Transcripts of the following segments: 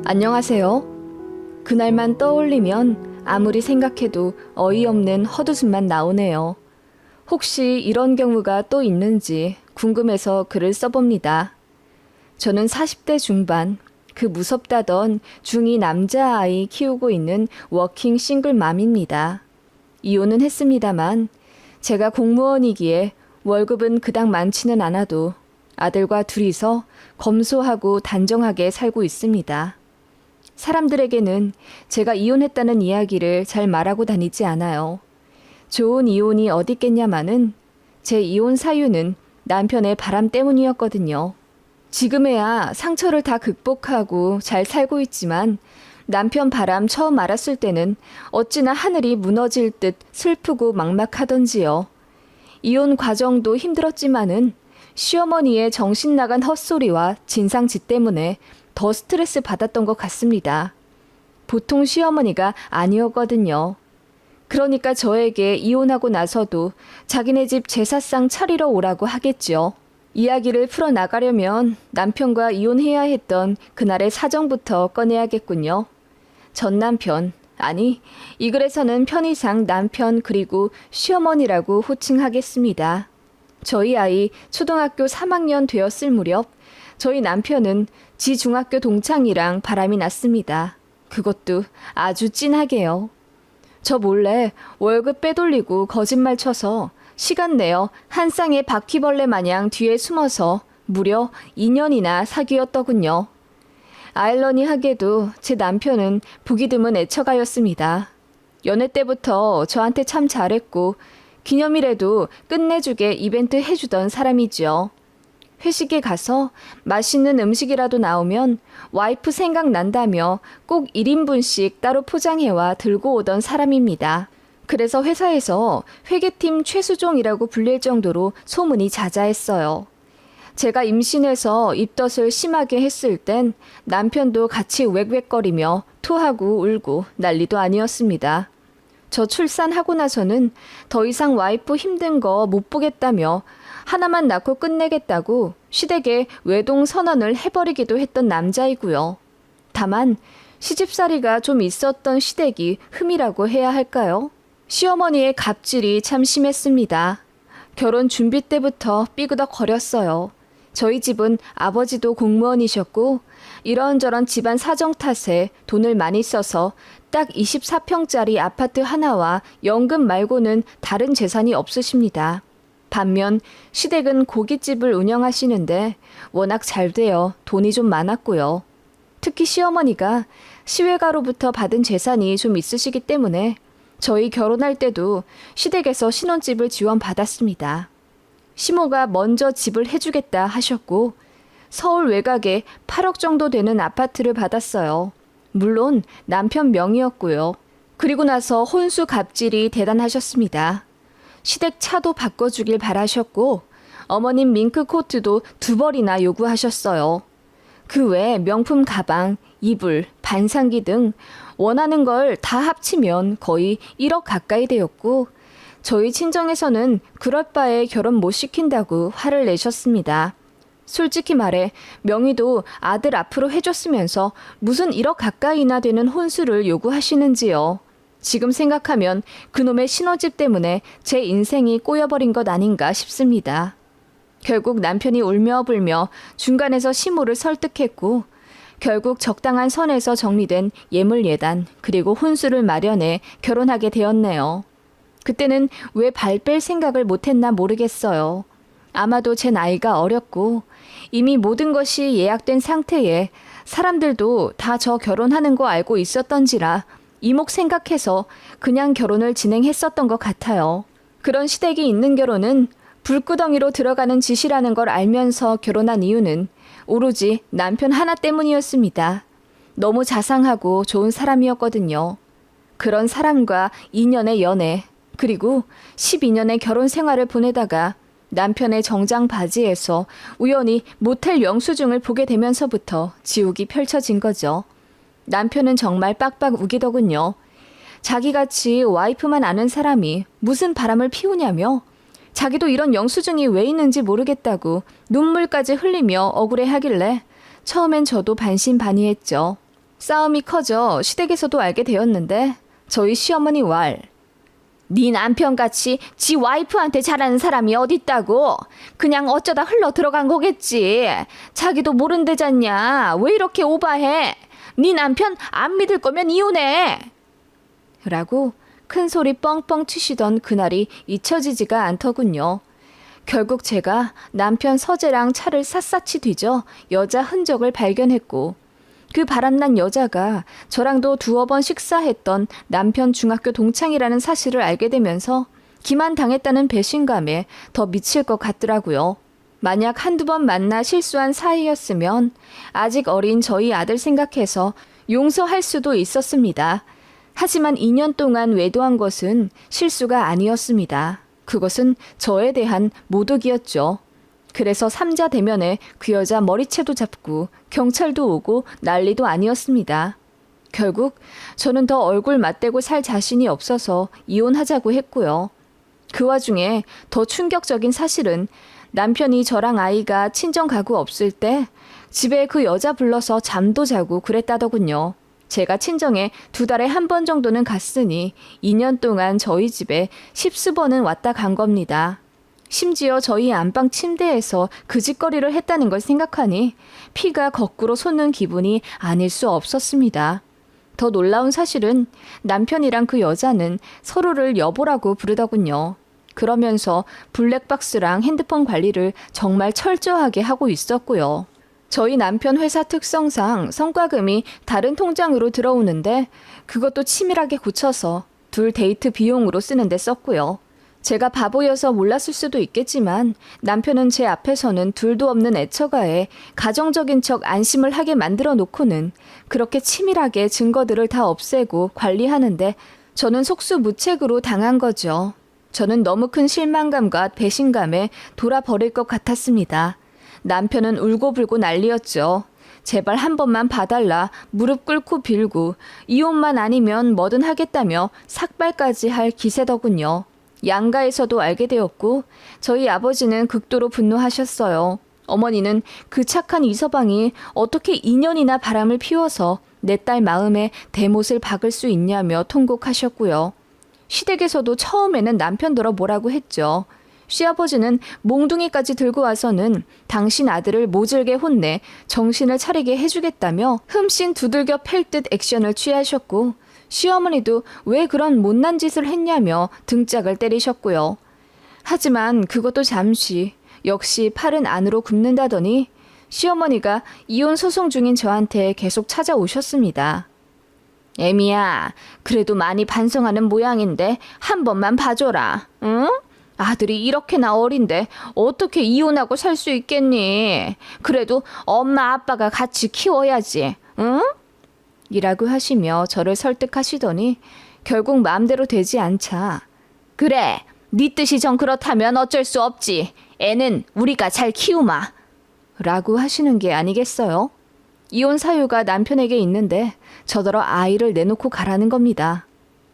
안녕하세요. 그날만 떠올리면 아무리 생각해도 어이없는 헛웃음만 나오네요. 혹시 이런 경우가 또 있는지 궁금해서 글을 써봅니다. 저는 40대 중반, 그 무섭다던 중2 남자아이 키우고 있는 워킹 싱글맘입니다. 이혼은 했습니다만 제가 공무원이기에 월급은 그닥 많지는 않아도 아들과 둘이서 검소하고 단정하게 살고 있습니다. 사람들에게는 제가 이혼했다는 이야기를 잘 말하고 다니지 않아요. 좋은 이혼이 어디 있겠냐마는 제 이혼 사유는 남편의 바람 때문이었거든요. 지금에야 상처를 다 극복하고 잘 살고 있지만 남편 바람 처음 알았을 때는 어찌나 하늘이 무너질 듯 슬프고 막막하던지요. 이혼 과정도 힘들었지만은 시어머니의 정신 나간 헛소리와 진상짓 때문에 더 스트레스 받았던 것 같습니다. 보통 시어머니가 아니었거든요. 그러니까 저에게 이혼하고 나서도 자기네 집 제사상 차리러 오라고 하겠죠. 이야기를 풀어나가려면 남편과 이혼해야 했던 그날의 사정부터 꺼내야겠군요. 전 남편, 아니 이 글에서는 편의상 남편 그리고 시어머니라고 호칭하겠습니다. 저희 아이 초등학교 3학년 되었을 무렵 저희 남편은 지 중학교 동창이랑 바람이 났습니다. 그것도 아주 진하게요. 저 몰래 월급 빼돌리고 거짓말 쳐서 시간 내어 한 쌍의 바퀴벌레 마냥 뒤에 숨어서 무려 2년이나 사귀었더군요. 아이러니하게도 제 남편은 보기 드문 애처가였습니다. 연애 때부터 저한테 참 잘했고 기념일에도 끝내주게 이벤트 해주던 사람이죠. 회식에 가서 맛있는 음식이라도 나오면 와이프 생각난다며 꼭 1인분씩 따로 포장해와 들고 오던 사람입니다. 그래서 회사에서 회계팀 최수종이라고 불릴 정도로 소문이 자자했어요. 제가 임신해서 입덧을 심하게 했을 땐 남편도 같이 웩웩거리며 토하고 울고 난리도 아니었습니다. 저 출산하고 나서는 더 이상 와이프 힘든 거 못 보겠다며 하나만 낳고 끝내겠다고 시댁에 외동 선언을 해버리기도 했던 남자이고요. 다만 시집살이가 좀 있었던 시댁이 흠이라고 해야 할까요? 시어머니의 갑질이 참 심했습니다. 결혼 준비 때부터 삐그덕거렸어요. 저희 집은 아버지도 공무원이셨고 이런저런 집안 사정 탓에 돈을 많이 써서 딱 24평짜리 아파트 하나와 연금 말고는 다른 재산이 없으십니다. 반면 시댁은 고깃집을 운영하시는데 워낙 잘 되어 돈이 좀 많았고요. 특히 시어머니가 시외가로부터 받은 재산이 좀 있으시기 때문에 저희 결혼할 때도 시댁에서 신혼집을 지원받았습니다. 시모가 먼저 집을 해주겠다 하셨고 서울 외곽에 8억 정도 되는 아파트를 받았어요. 물론 남편 명의였고요. 그리고 나서 혼수 갑질이 대단하셨습니다. 시댁 차도 바꿔주길 바라셨고 어머님 밍크 코트도 2벌이나 요구하셨어요. 그 외에 명품 가방, 이불, 반상기 등 원하는 걸 다 합치면 거의 1억 가까이 되었고 저희 친정에서는 그럴 바에 결혼 못 시킨다고 화를 내셨습니다. 솔직히 말해 명의도 아들 앞으로 해줬으면서 무슨 1억 가까이나 되는 혼수를 요구하시는지요. 지금 생각하면 그놈의 신혼집 때문에 제 인생이 꼬여버린 것 아닌가 싶습니다. 결국 남편이 울며 불며 중간에서 시모를 설득했고 결국 적당한 선에서 정리된 예물예단 그리고 혼수를 마련해 결혼하게 되었네요. 그때는 왜 발 뺄 생각을 못했나 모르겠어요. 아마도 제 나이가 어렸고 이미 모든 것이 예약된 상태에 사람들도 다 저 결혼하는 거 알고 있었던지라 이목 생각해서 그냥 결혼을 진행했었던 것 같아요. 그런 시댁이 있는 결혼은 불구덩이로 들어가는 짓이라는 걸 알면서 결혼한 이유는 오로지 남편 하나 때문이었습니다. 너무 자상하고 좋은 사람이었거든요. 그런 사람과 2년의 연애 그리고 12년의 결혼 생활을 보내다가 남편의 정장 바지에서 우연히 모텔 영수증을 보게 되면서부터 지옥이 펼쳐진 거죠. 남편은 정말 빡빡 우기더군요. 자기같이 와이프만 아는 사람이 무슨 바람을 피우냐며 자기도 이런 영수증이 왜 있는지 모르겠다고 눈물까지 흘리며 억울해하길래 처음엔 저도 반신반의했죠. 싸움이 커져 시댁에서도 알게 되었는데 저희 시어머니 왈. 네 남편같이 지 와이프한테 잘하는 사람이 어딨다고. 그냥 어쩌다 흘러 들어간 거겠지. 자기도 모른대잖냐. 왜 이렇게 오바해. 네 남편 안 믿을 거면 이혼해. 라고 큰 소리 뻥뻥 치시던 그날이 잊혀지지가 않더군요. 결국 제가 남편 서재랑 차를 샅샅이 뒤져 여자 흔적을 발견했고 그 바람난 여자가 저랑도 두어 번 식사했던 남편 중학교 동창이라는 사실을 알게 되면서 기만당했다는 배신감에 더 미칠 것 같더라고요. 만약 한두 번 만나 실수한 사이였으면 아직 어린 저희 아들 생각해서 용서할 수도 있었습니다. 하지만 2년 동안 외도한 것은 실수가 아니었습니다. 그것은 저에 대한 모독이었죠. 그래서 삼자 대면에 그 여자 머리채도 잡고 경찰도 오고 난리도 아니었습니다. 결국 저는 더 얼굴 맞대고 살 자신이 없어서 이혼하자고 했고요. 그 와중에 더 충격적인 사실은 남편이 저랑 아이가 친정 가구 없을 때 집에 그 여자 불러서 잠도 자고 그랬다더군요. 제가 친정에 2달에 한 번 정도는 갔으니 2년 동안 저희 집에 10수번은 왔다 간 겁니다. 심지어 저희 안방 침대에서 그 짓거리를 했다는 걸 생각하니 피가 거꾸로 솟는 기분이 아닐 수 없었습니다. 더 놀라운 사실은 남편이랑 그 여자는 서로를 여보라고 부르더군요. 그러면서 블랙박스랑 핸드폰 관리를 정말 철저하게 하고 있었고요. 저희 남편 회사 특성상 성과금이 다른 통장으로 들어오는데 그것도 치밀하게 굳혀서 둘 데이트 비용으로 쓰는데 썼고요. 제가 바보여서 몰랐을 수도 있겠지만 남편은 제 앞에서는 둘도 없는 애처가에 가정적인 척 안심을 하게 만들어 놓고는 그렇게 치밀하게 증거들을 다 없애고 관리하는데 저는 속수무책으로 당한 거죠. 저는 너무 큰 실망감과 배신감에 돌아버릴 것 같았습니다. 남편은 울고불고 난리였죠. 제발 한 번만 봐달라 무릎 꿇고 빌고 이혼만 아니면 뭐든 하겠다며 삭발까지 할 기세더군요. 양가에서도 알게 되었고 저희 아버지는 극도로 분노하셨어요. 어머니는 그 착한 이서방이 어떻게 2년이나 바람을 피워서 내 딸 마음에 대못을 박을 수 있냐며 통곡하셨고요. 시댁에서도 처음에는 남편더러 뭐라고 했죠. 시아버지는 몽둥이까지 들고 와서는 당신 아들을 모질게 혼내 정신을 차리게 해주겠다며 흠씬 두들겨 팰 듯 액션을 취하셨고 시어머니도 왜 그런 못난 짓을 했냐며 등짝을 때리셨고요. 하지만 그것도 잠시 역시 팔은 안으로 굽는다더니 시어머니가 이혼 소송 중인 저한테 계속 찾아오셨습니다. 애미야, 그래도 많이 반성하는 모양인데 한 번만 봐줘라. 응? 아들이 이렇게나 어린데 어떻게 이혼하고 살 수 있겠니? 그래도 엄마 아빠가 같이 키워야지. 응? 이라고 하시며 저를 설득하시더니 결국 마음대로 되지 않자 그래, 네 뜻이 정 그렇다면 어쩔 수 없지. 애는 우리가 잘 키우마. 라고 하시는 게 아니겠어요? 이혼 사유가 남편에게 있는데 저더러 아이를 내놓고 가라는 겁니다.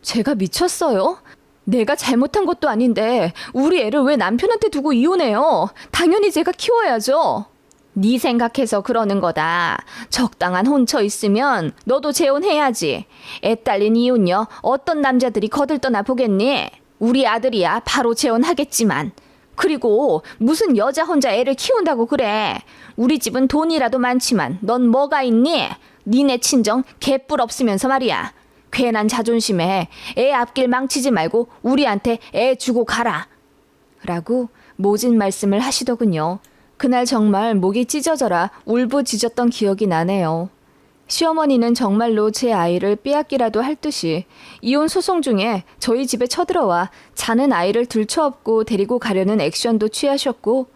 제가 미쳤어요? 내가 잘못한 것도 아닌데 우리 애를 왜 남편한테 두고 이혼해요? 당연히 제가 키워야죠. 네 생각해서 그러는 거다. 적당한 혼처 있으면 너도 재혼해야지. 애 딸린 이혼녀 어떤 남자들이 거들떠나 보겠니? 우리 아들이야 바로 재혼하겠지만. 그리고 무슨 여자 혼자 애를 키운다고 그래. 우리 집은 돈이라도 많지만 넌 뭐가 있니? 니네 친정 개뿔 없으면서 말이야. 괜한 자존심에 애 앞길 망치지 말고 우리한테 애 주고 가라. 라고 모진 말씀을 하시더군요. 그날 정말 목이 찢어져라 울부짖었던 기억이 나네요. 시어머니는 정말로 제 아이를 빼앗기라도 할 듯이 이혼 소송 중에 저희 집에 쳐들어와 자는 아이를 들쳐업고 데리고 가려는 액션도 취하셨고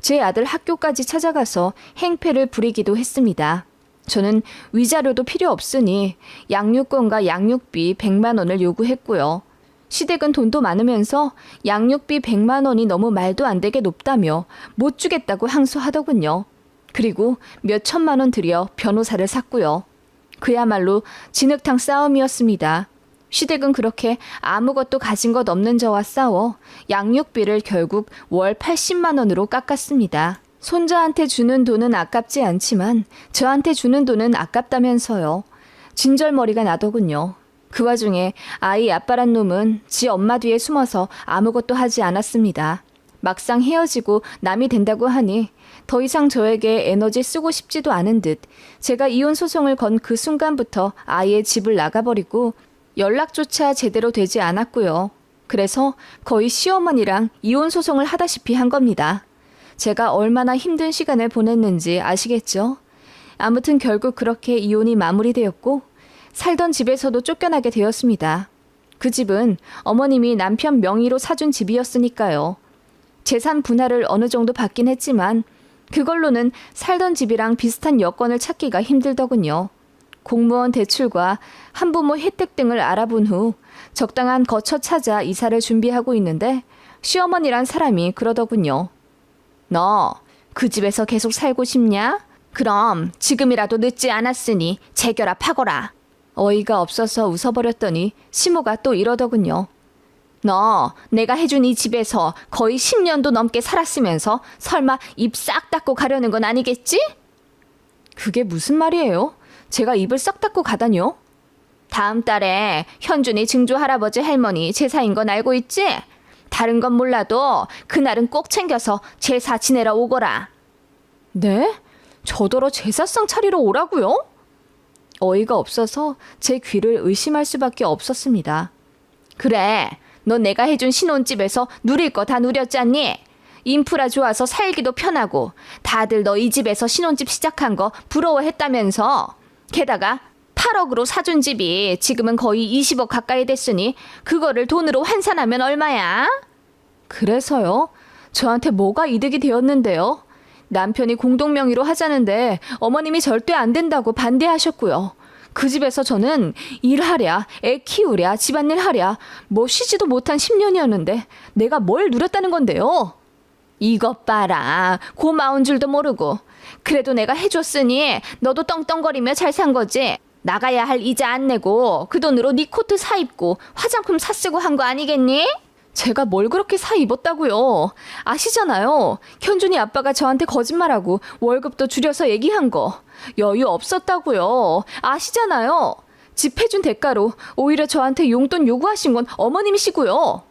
제 아들 학교까지 찾아가서 행패를 부리기도 했습니다. 저는 위자료도 필요 없으니 양육권과 양육비 100만 원을 요구했고요. 시댁은 돈도 많으면서 양육비 100만 원이 너무 말도 안 되게 높다며 못 주겠다고 항소하더군요. 그리고 몇 천만 원 들여 변호사를 샀고요. 그야말로 진흙탕 싸움이었습니다. 시댁은 그렇게 아무것도 가진 것 없는 저와 싸워 양육비를 결국 월 80만 원으로 깎았습니다. 손자한테 주는 돈은 아깝지 않지만 저한테 주는 돈은 아깝다면서요. 진절머리가 나더군요. 그 와중에 아이 아빠란 놈은 지 엄마 뒤에 숨어서 아무것도 하지 않았습니다. 막상 헤어지고 남이 된다고 하니 더 이상 저에게 에너지 쓰고 싶지도 않은 듯 제가 이혼 소송을 건 그 순간부터 아이의 집을 나가버리고 연락조차 제대로 되지 않았고요. 그래서 거의 시어머니랑 이혼 소송을 하다시피 한 겁니다. 제가 얼마나 힘든 시간을 보냈는지 아시겠죠? 아무튼 결국 그렇게 이혼이 마무리되었고 살던 집에서도 쫓겨나게 되었습니다. 그 집은 어머님이 남편 명의로 사준 집이었으니까요. 재산 분할을 어느 정도 받긴 했지만 그걸로는 살던 집이랑 비슷한 여건을 찾기가 힘들더군요. 공무원 대출과 한부모 혜택 등을 알아본 후 적당한 거처 찾아 이사를 준비하고 있는데 시어머니란 사람이 그러더군요. 너 그 집에서 계속 살고 싶냐? 그럼 지금이라도 늦지 않았으니 재결합하거라. 어이가 없어서 웃어버렸더니 시모가 또 이러더군요. 너 내가 해준 이 집에서 거의 10년도 넘게 살았으면서 설마 입 싹 닫고 가려는 건 아니겠지? 그게 무슨 말이에요? 제가 입을 싹 닫고 가다뇨? 다음 달에 현준이 증조 할아버지 할머니 제사인 건 알고 있지? 다른 건 몰라도 그날은 꼭 챙겨서 제사 지내러 오거라. 네? 저더러 제사상 차리러 오라고요? 어이가 없어서 제 귀를 의심할 수밖에 없었습니다. 그래, 너 내가 해준 신혼집에서 누릴 거 다 누렸잖니? 인프라 좋아서 살기도 편하고 다들 너 이 집에서 신혼집 시작한 거 부러워했다면서. 게다가 8억으로 사준 집이 지금은 거의 20억 가까이 됐으니 그거를 돈으로 환산하면 얼마야? 그래서요? 저한테 뭐가 이득이 되었는데요? 남편이 공동명의로 하자는데 어머님이 절대 안 된다고 반대하셨고요. 그 집에서 저는 일하랴, 애 키우랴, 집안일 하랴, 뭐 쉬지도 못한 10년이었는데 내가 뭘 누렸다는 건데요? 이것 봐라, 고마운 줄도 모르고. 그래도 내가 해줬으니 너도 떵떵거리며 잘 산 거지. 나가야 할 이자 안 내고 그 돈으로 네 코트 사 입고 화장품 사 쓰고 한 거 아니겠니? 제가 뭘 그렇게 사 입었다고요. 아시잖아요. 현준이 아빠가 저한테 거짓말하고 월급도 줄여서 얘기한 거. 여유 없었다고요. 아시잖아요. 집 해준 대가로 오히려 저한테 용돈 요구하신 건 어머님이시고요.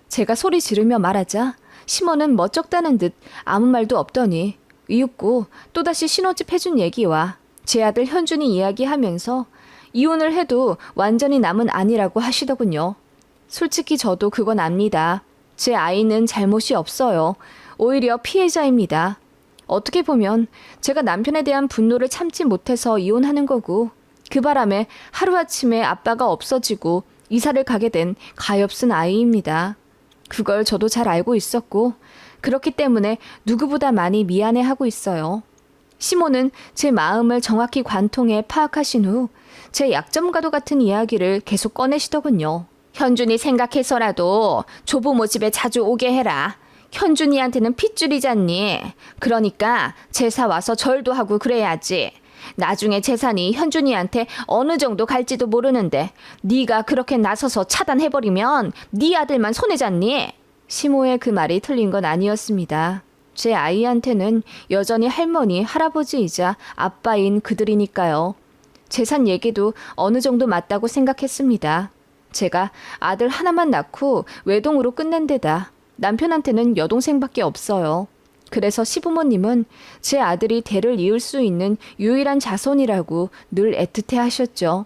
제가 소리 지르며 말하자 시모는 멋쩍다는 듯 아무 말도 없더니 이윽고 또다시 신혼집 해준 얘기와 제 아들 현준이 이야기하면서 이혼을 해도 완전히 남은 아니라고 하시더군요. 솔직히 저도 그건 압니다. 제 아이는 잘못이 없어요. 오히려 피해자입니다. 어떻게 보면 제가 남편에 대한 분노를 참지 못해서 이혼하는 거고 그 바람에 하루아침에 아빠가 없어지고 이사를 가게 된 가엾은 아이입니다. 그걸 저도 잘 알고 있었고 그렇기 때문에 누구보다 많이 미안해하고 있어요. 시모는 제 마음을 정확히 관통해 파악하신 후 제 약점과도 같은 이야기를 계속 꺼내시더군요. 현준이 생각해서라도 조부모 집에 자주 오게 해라. 현준이한테는 핏줄이잖니. 그러니까 제사 와서 절도 하고 그래야지. 나중에 재산이 현준이한테 어느 정도 갈지도 모르는데 네가 그렇게 나서서 차단해버리면 네 아들만 손해잖니. 시모의 그 말이 틀린 건 아니었습니다. 제 아이한테는 여전히 할머니, 할아버지이자 아빠인 그들이니까요. 재산 얘기도 어느 정도 맞다고 생각했습니다. 제가 아들 하나만 낳고 외동으로 끝낸 데다 남편한테는 여동생밖에 없어요. 그래서 시부모님은 제 아들이 대를 이을 수 있는 유일한 자손이라고 늘 애틋해 하셨죠.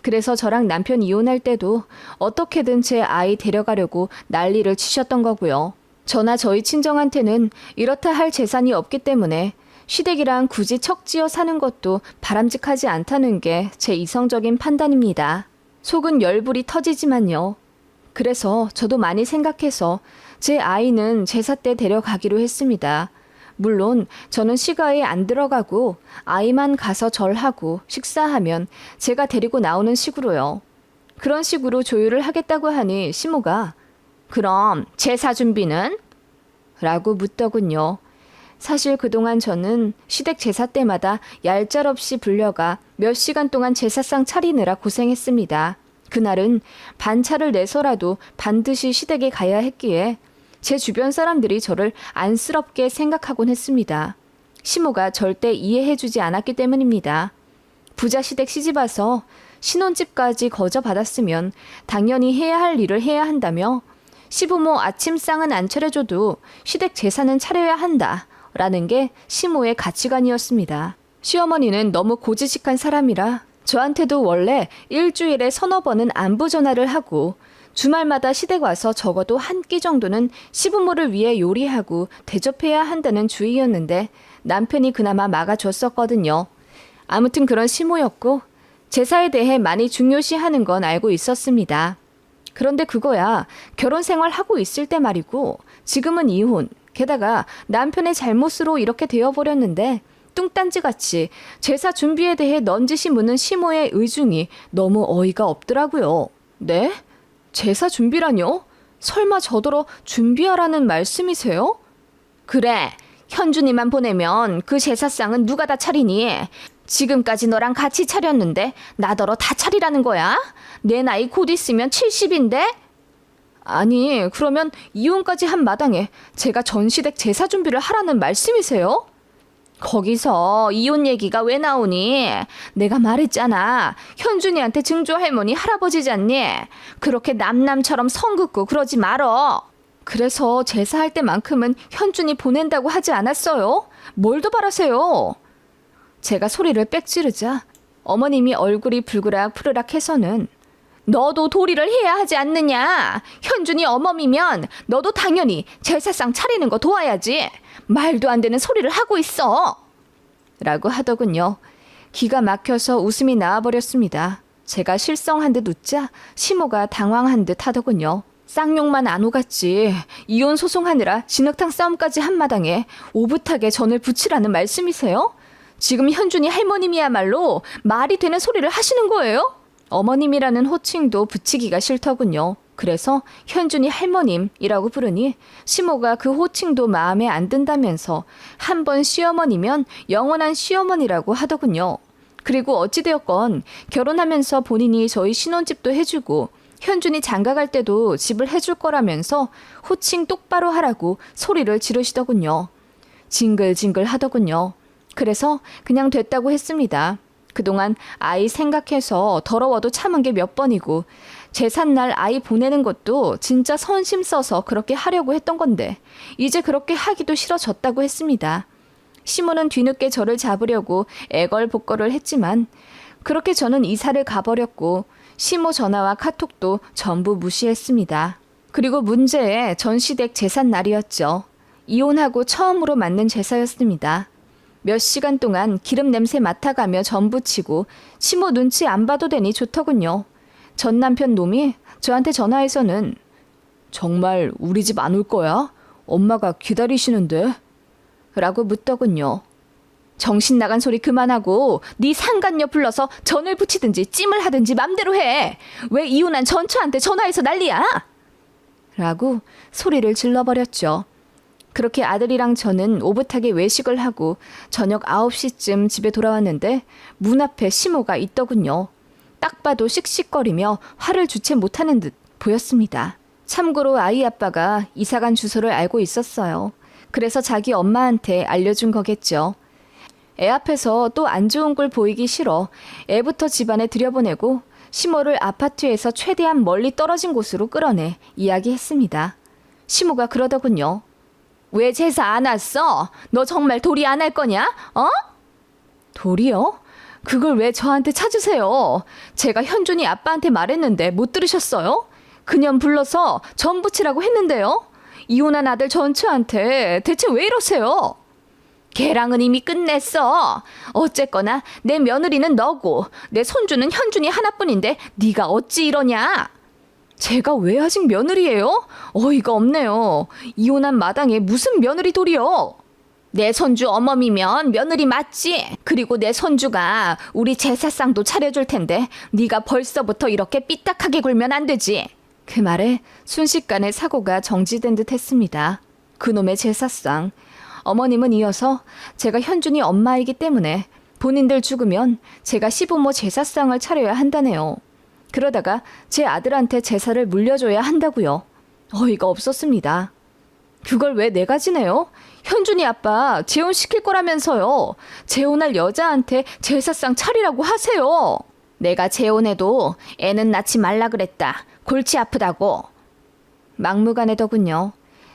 그래서 저랑 남편 이혼할 때도 어떻게든 제 아이 데려가려고 난리를 치셨던 거고요. 저나 저희 친정한테는 이렇다 할 재산이 없기 때문에 시댁이랑 굳이 척지어 사는 것도 바람직하지 않다는 게 제 이성적인 판단입니다. 속은 열불이 터지지만요. 그래서 저도 많이 생각해서 제 아이는 제사 때 데려가기로 했습니다. 물론 저는 시가에 안 들어가고 아이만 가서 절하고 식사하면 제가 데리고 나오는 식으로요. 그런 식으로 조율을 하겠다고 하니 시모가 그럼 제사 준비는? 라고 묻더군요. 사실 그동안 저는 시댁 제사 때마다 얄짤없이 불려가 몇 시간 동안 제사상 차리느라 고생했습니다. 그날은 반차를 내서라도 반드시 시댁에 가야 했기에 제 주변 사람들이 저를 안쓰럽게 생각하곤 했습니다. 시모가 절대 이해해주지 않았기 때문입니다. 부자 시댁 시집와서 신혼집까지 거저받았으면 당연히 해야 할 일을 해야 한다며 시부모 아침상은 안 차려줘도 시댁 제사는 차려야 한다 라는 게 시모의 가치관이었습니다. 시어머니는 너무 고지식한 사람이라 저한테도 원래 일주일에 서너 번은 안부 전화를 하고 주말마다 시댁 와서 적어도 한 끼 정도는 시부모를 위해 요리하고 대접해야 한다는 주의였는데 남편이 그나마 막아줬었거든요. 아무튼 그런 시모였고 제사에 대해 많이 중요시하는 건 알고 있었습니다. 그런데 그거야 결혼 생활하고 있을 때 말이고 지금은 이혼, 게다가 남편의 잘못으로 이렇게 되어버렸는데 뚱딴지같이 제사 준비에 대해 넌지시 묻는 시모의 의중이 너무 어이가 없더라고요. 네? 제사 준비라뇨? 설마 저더러 준비하라는 말씀이세요? 그래, 현준이만 보내면 그 제사상은 누가 다 차리니? 지금까지 너랑 같이 차렸는데 나더러 다 차리라는 거야? 내 나이 곧 있으면 70인데? 아니, 그러면 이혼까지 한 마당에 제가 전시댁 제사 준비를 하라는 말씀이세요? 거기서 이혼 얘기가 왜 나오니? 내가 말했잖아. 현준이한테 증조 할머니 할아버지잖니. 그렇게 남남처럼 성 긋고 그러지 말어. 그래서 제사할 때만큼은 현준이 보낸다고 하지 않았어요? 뭘 더 바라세요? 제가 소리를 빽 지르자 어머님이 얼굴이 불그락 푸르락 해서는 너도 도리를 해야 하지 않느냐? 현준이 어멈이면 너도 당연히 제사상 차리는 거 도와야지. 말도 안 되는 소리를 하고 있어. 라고 하더군요. 기가 막혀서 웃음이 나와버렸습니다. 제가 실성한 듯 웃자 시모가 당황한 듯 하더군요. 쌍욕만 안 오갔지. 이혼 소송하느라 진흙탕 싸움까지 한 마당에 오붓하게 전을 붙이라는 말씀이세요? 지금 현준이 할머님이야말로 말이 되는 소리를 하시는 거예요? 어머님이라는 호칭도 붙이기가 싫더군요. 그래서 현준이 할머님이라고 부르니 시모가 그 호칭도 마음에 안 든다면서 한 번 시어머니면 영원한 시어머니라고 하더군요. 그리고 어찌되었건 결혼하면서 본인이 저희 신혼집도 해주고 현준이 장가갈 때도 집을 해줄 거라면서 호칭 똑바로 하라고 소리를 지르시더군요. 징글징글 하더군요. 그래서 그냥 됐다고 했습니다. 그동안 아이 생각해서 더러워도 참은 게 몇 번이고 제삿날 아이 보내는 것도 진짜 선심 써서 그렇게 하려고 했던 건데 이제 그렇게 하기도 싫어졌다고 했습니다. 시모는 뒤늦게 저를 잡으려고 애걸복걸을 했지만 그렇게 저는 이사를 가버렸고 시모 전화와 카톡도 전부 무시했습니다. 그리고 문제의 전시댁 제삿날이었죠. 이혼하고 처음으로 맞는 제사였습니다. 몇 시간 동안 기름 냄새 맡아가며 전 부치고 시모 눈치 안 봐도 되니 좋더군요. 전 남편 놈이 저한테 전화해서는 정말 우리 집 안 올 거야? 엄마가 기다리시는데? 라고 묻더군요. 정신 나간 소리 그만하고 네 상간녀 불러서 전을 붙이든지 찜을 하든지 맘대로 해. 왜 이혼한 전처한테 전화해서 난리야? 라고 소리를 질러버렸죠. 그렇게 아들이랑 저는 오붓하게 외식을 하고 저녁 9시쯤 집에 돌아왔는데 문 앞에 시모가 있더군요. 딱 봐도 씩씩거리며 화를 주체 못하는 듯 보였습니다. 참고로 아이 아빠가 이사간 주소를 알고 있었어요. 그래서 자기 엄마한테 알려준 거겠죠. 애 앞에서 또 안 좋은 꼴 보이기 싫어 애부터 집안에 들여보내고 시모를 아파트에서 최대한 멀리 떨어진 곳으로 끌어내 이야기했습니다. 시모가 그러더군요. 왜 제사 안 왔어? 너 정말 도리 안 할 거냐? 어? 도리요? 그걸 왜 저한테 찾으세요? 제가 현준이 아빠한테 말했는데 못 들으셨어요? 그년 불러서 전 부치라고 했는데요. 이혼한 아들 전처한테 대체 왜 이러세요? 걔랑은 이미 끝냈어. 어쨌거나 내 며느리는 너고 내 손주는 현준이 하나뿐인데 네가 어찌 이러냐? 제가 왜 아직 며느리예요? 어이가 없네요. 이혼한 마당에 무슨 며느리 돌이요? 내 손주 어멈이면 며느리 맞지? 그리고 내 손주가 우리 제사상도 차려줄 텐데 네가 벌써부터 이렇게 삐딱하게 굴면 안 되지. 그 말에 순식간에 사고가 정지된 듯 했습니다. 그놈의 제사상. 어머님은 이어서 제가 현준이 엄마이기 때문에 본인들 죽으면 제가 시부모 제사상을 차려야 한다네요. 그러다가 제 아들한테 제사를 물려줘야 한다고요. 어이가 없었습니다. 그걸 왜 내가 지내요? 현준이 아빠 재혼시킬 거라면서요. 재혼할 여자한테 제사상 차리라고 하세요. 내가 재혼해도 애는 낳지 말라 그랬다. 골치 아프다고. 막무가내더군요.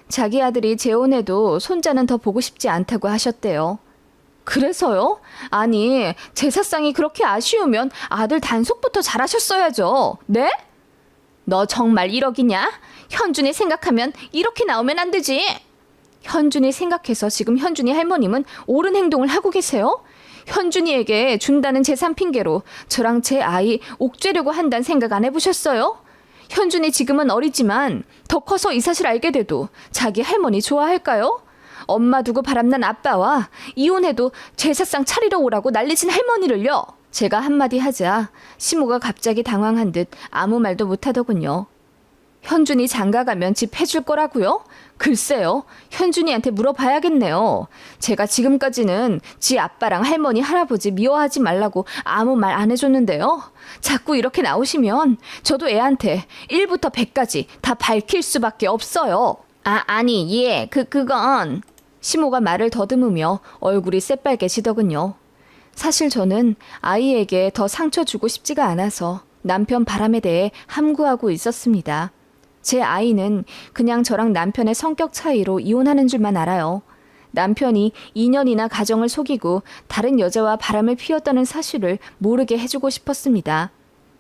자기 아들이 재혼해도 손자는 더 보고 싶지 않다고 하셨대요. 그래서요? 아니, 제사상이 그렇게 아쉬우면 아들 단속부터 잘하셨어야죠. 네? 너 정말 1억이냐? 현준이 생각하면 이렇게 나오면 안 되지. 현준이 생각해서 지금 현준이 할머님은 옳은 행동을 하고 계세요? 현준이에게 준다는 재산 핑계로 저랑 제 아이 옥죄려고 한다는 생각 안 해보셨어요? 현준이 지금은 어리지만 더 커서 이 사실 알게 돼도 자기 할머니 좋아할까요? 엄마 두고 바람난 아빠와 이혼해도 제사상 차리러 오라고 난리친 할머니를요. 제가 한마디 하자 시모가 갑자기 당황한 듯 아무 말도 못하더군요. 현준이 장가가면 집 해줄 거라고요? 글쎄요. 현준이한테 물어봐야겠네요. 제가 지금까지는 지 아빠랑 할머니, 할아버지 미워하지 말라고 아무 말 안 해줬는데요. 자꾸 이렇게 나오시면 저도 애한테 1부터 100까지 다 밝힐 수밖에 없어요. 아니, 예, 그건... 시모가 말을 더듬으며 얼굴이 새빨개지더군요. 사실 저는 아이에게 더 상처 주고 싶지가 않아서 남편 바람에 대해 함구하고 있었습니다. 제 아이는 그냥 저랑 남편의 성격 차이로 이혼하는 줄만 알아요. 남편이 2년이나 가정을 속이고 다른 여자와 바람을 피웠다는 사실을 모르게 해주고 싶었습니다.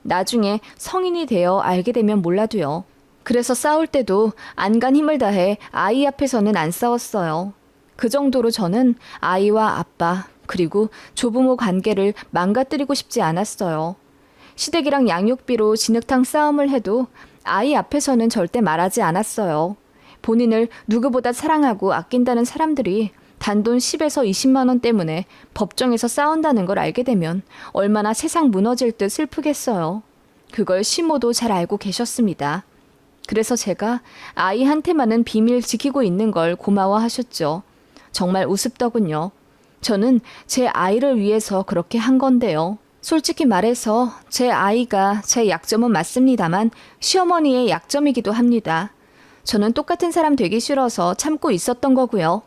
나중에 성인이 되어 알게 되면 몰라도요. 그래서 싸울 때도 안간 힘을 다해 아이 앞에서는 안 싸웠어요. 그 정도로 저는 아이와 아빠 그리고 조부모 관계를 망가뜨리고 싶지 않았어요. 시댁이랑 양육비로 진흙탕 싸움을 해도 아이 앞에서는 절대 말하지 않았어요. 본인을 누구보다 사랑하고 아낀다는 사람들이 단돈 10에서 20만 원 때문에 법정에서 싸운다는 걸 알게 되면 얼마나 세상 무너질 듯 슬프겠어요. 그걸 시모도 잘 알고 계셨습니다. 그래서 제가 아이한테만은 비밀 지키고 있는 걸 고마워하셨죠. 정말 우습더군요. 저는 제 아이를 위해서 그렇게 한 건데요. 솔직히 말해서 제 아이가 제 약점은 맞습니다만 시어머니의 약점이기도 합니다. 저는 똑같은 사람 되기 싫어서 참고 있었던 거고요.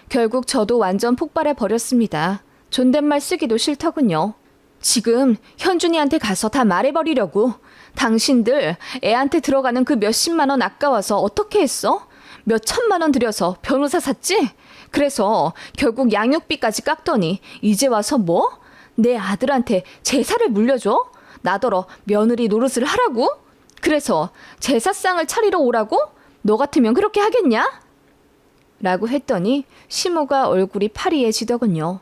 결국 저도 완전 폭발해 버렸습니다. 존댓말 쓰기도 싫더군요. 지금 현준이한테 가서 다 말해버리려고. 당신들 애한테 들어가는 그 몇십만 원 아까워서 어떻게 했어? 몇 천만 원 들여서 변호사 샀지? 그래서 결국 양육비까지 깎더니 이제 와서 뭐? 내 아들한테 제사를 물려줘? 나더러 며느리 노릇을 하라고? 그래서 제사상을 차리러 오라고? 너 같으면 그렇게 하겠냐? 라고 했더니 시모가 얼굴이 파리해지더군요.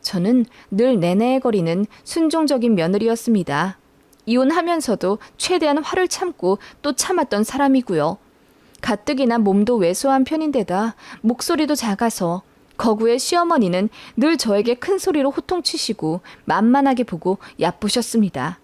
저는 늘 내내거리는 순종적인 며느리였습니다. 이혼하면서도 최대한 화를 참고 또 참았던 사람이고요. 가뜩이나 몸도 왜소한 편인데다 목소리도 작아서 거구의 시어머니는 늘 저에게 큰 소리로 호통치시고 만만하게 보고 얕보셨습니다.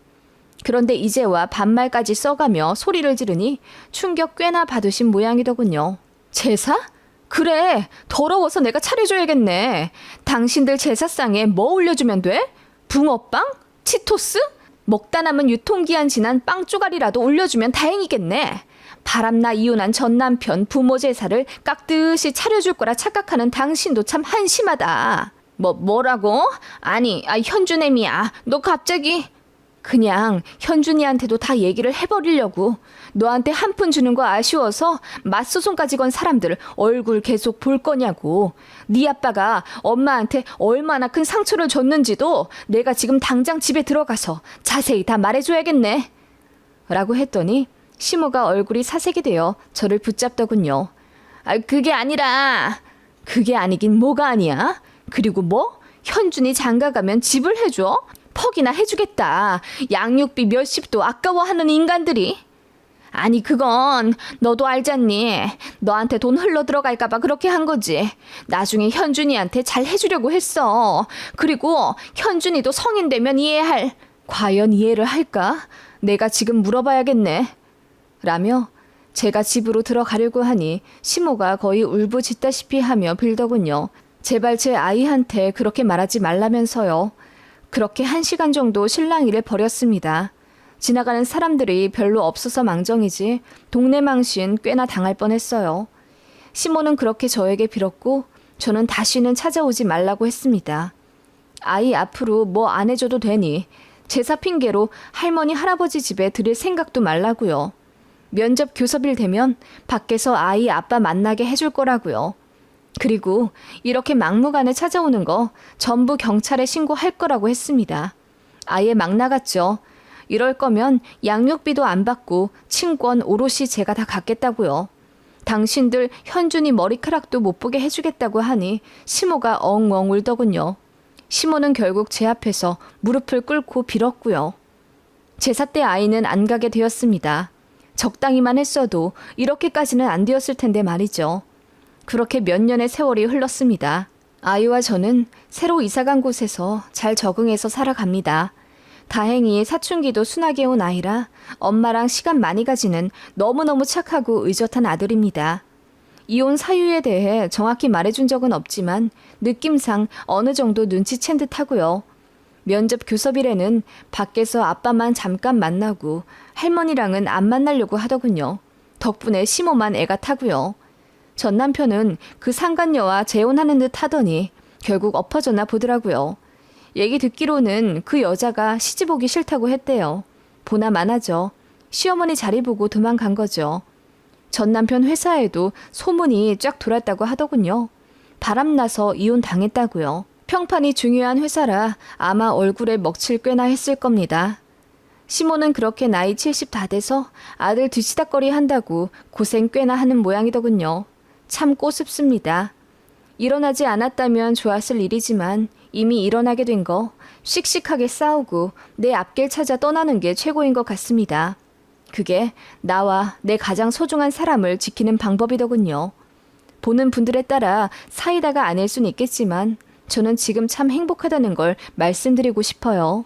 그런데 이제와 반말까지 써가며 소리를 지르니 충격 꽤나 받으신 모양이더군요. 제사? 그래, 더러워서 내가 차려줘야겠네. 당신들 제사상에 뭐 올려주면 돼? 붕어빵? 치토스? 먹다 남은 유통기한 지난 빵 쪼가리라도 올려주면 다행이겠네. 바람나 이혼한 전 남편 부모 제사를 깍듯이 차려줄 거라 착각하는 당신도 참 한심하다. 뭐라고? 아니, 현준애미야. 너 갑자기... 그냥 현준이한테도 다 얘기를 해버리려고. 너한테 한 푼 주는 거 아쉬워서 맞소송까지 건 사람들 얼굴 계속 볼 거냐고. 네 아빠가 엄마한테 얼마나 큰 상처를 줬는지도 내가 지금 당장 집에 들어가서 자세히 다 말해줘야겠네. 라고 했더니 시모가 얼굴이 사색이 되어 저를 붙잡더군요. 그게 아니라... 그게 아니긴 뭐가 아니야? 그리고 뭐? 현준이 장가가면 집을 해줘? 퍽이나 해주겠다. 양육비 몇십도 아까워하는 인간들이. 아니 그건 너도 알잖니. 너한테 돈 흘러 들어갈까봐 그렇게 한 거지. 나중에 현준이한테 잘 해주려고 했어. 그리고 현준이도 성인 되면 이해할... 과연 이해를 할까? 내가 지금 물어봐야겠네. 라며 제가 집으로 들어가려고 하니 시모가 거의 울부짖다시피 하며 빌더군요. 제발 제 아이한테 그렇게 말하지 말라면서요. 그렇게 1시간 정도 실랑이를 벌였습니다. 지나가는 사람들이 별로 없어서 망정이지 동네 망신 꽤나 당할 뻔했어요. 시모는 그렇게 저에게 빌었고 저는 다시는 찾아오지 말라고 했습니다. 아이 앞으로 뭐 안 해줘도 되니 제사 핑계로 할머니 할아버지 집에 들일 생각도 말라고요. 면접 교섭일 되면 밖에서 아이 아빠 만나게 해줄 거라고요. 그리고 이렇게 막무가내 찾아오는 거 전부 경찰에 신고할 거라고 했습니다. 아예 막 나갔죠. 이럴 거면 양육비도 안 받고 친권 오롯이 제가 다 갖겠다고요. 당신들 현준이 머리카락도 못 보게 해주겠다고 하니 시모가 엉엉 울더군요. 시모는 결국 제 앞에서 무릎을 꿇고 빌었고요. 제사 때 아이는 안 가게 되었습니다. 적당히만 했어도 이렇게까지는 안 되었을 텐데 말이죠. 그렇게 몇 년의 세월이 흘렀습니다. 아이와 저는 새로 이사간 곳에서 잘 적응해서 살아갑니다. 다행히 사춘기도 순하게 온 아이라 엄마랑 시간 많이 가지는 너무너무 착하고 의젓한 아들입니다. 이혼 사유에 대해 정확히 말해준 적은 없지만 느낌상 어느 정도 눈치챈 듯 하고요. 면접 교섭일에는 밖에서 아빠만 잠깐 만나고 할머니랑은 안 만나려고 하더군요. 덕분에 시모만 애가 타고요. 전 남편은 그 상간녀와 재혼하는 듯 하더니 결국 엎어졌나 보더라고요. 얘기 듣기로는 그 여자가 시집 오기 싫다고 했대요. 보나 마나죠. 시어머니 자리 보고 도망간 거죠. 전 남편 회사에도 소문이 쫙 돌았다고 하더군요. 바람나서 이혼 당했다고요. 평판이 중요한 회사라 아마 얼굴에 먹칠 꽤나 했을 겁니다. 시모는 그렇게 나이 70 다 돼서 아들 뒤치다꺼리 한다고 고생 꽤나 하는 모양이더군요. 참 꼬습습니다. 일어나지 않았다면 좋았을 일이지만 이미 일어나게 된 거 씩씩하게 싸우고 내 앞길 찾아 떠나는 게 최고인 것 같습니다. 그게 나와 내 가장 소중한 사람을 지키는 방법이더군요. 보는 분들에 따라 사이다가 아닐 순 있겠지만 저는 지금 참 행복하다는 걸 말씀드리고 싶어요.